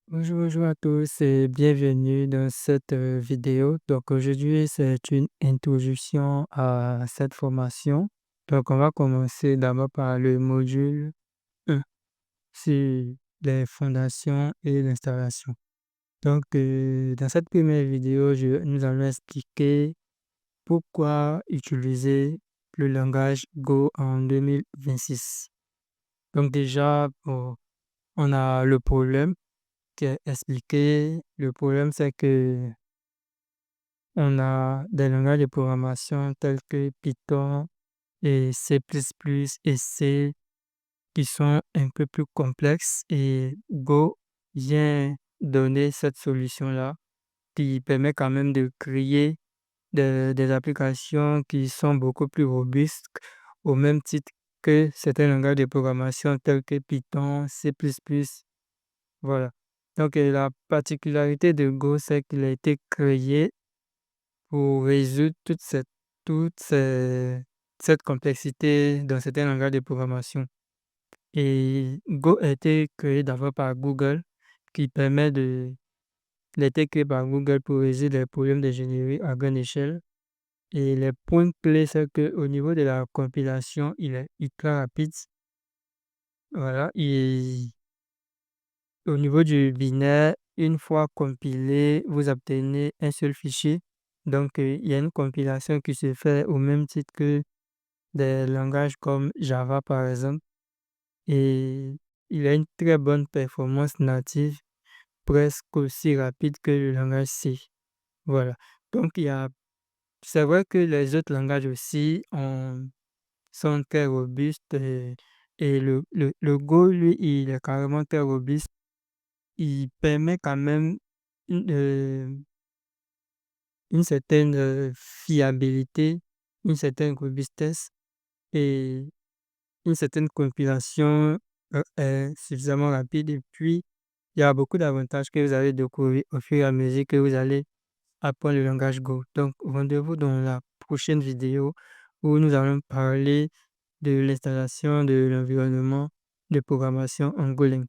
Bonjour, bonjour à tous et bienvenue dans cette vidéo. Donc aujourd'hui, c'est une introduction à cette formation. Donc on va commencer d'abord par le module 1 sur les fondations et l'installation. Donc dans cette première vidéo, nous allons expliquer pourquoi utiliser le langage Go en 2026. Donc déjà, on a le problème qui est expliqué. Le problème, c'est que on a des langages de programmation tels que Python et C++ et C qui sont un peu plus complexes et Go vient donner cette solution-là qui permet quand même de créer des applications qui sont beaucoup plus robustes au même titre que certains langages de programmation tels que Python, C++. Voilà. Donc, la particularité de Go, c'est qu'il a été créé pour résoudre cette complexité dans certains langages de programmation. Et Go a été créé d'abord par Google, qui permet de, il a été créé par Google pour résoudre les problèmes d'ingénierie à grande échelle. Et les points clés, c'est qu'au niveau de la compilation, il est ultra rapide. Voilà. Et au niveau du binaire, une fois compilé, vous obtenez un seul fichier. Donc, il y a une compilation qui se fait au même titre que des langages comme Java, par exemple. Et il a une très bonne performance native, presque aussi rapide que le langage C. Voilà. Donc, c'est vrai que les autres langages aussi sont très robustes. Et le Go, lui, il est carrément très robuste. Il permet quand même une, euh, une certaine fiabilité, une certaine robustesse et une certaine compilation est suffisamment rapide. Et puis, il y a beaucoup d'avantages que vous allez découvrir au fur et à mesure que vous allez apprendre le langage Go. Donc, rendez-vous dans la prochaine vidéo où nous allons parler de l'installation de l'environnement de programmation en Golang.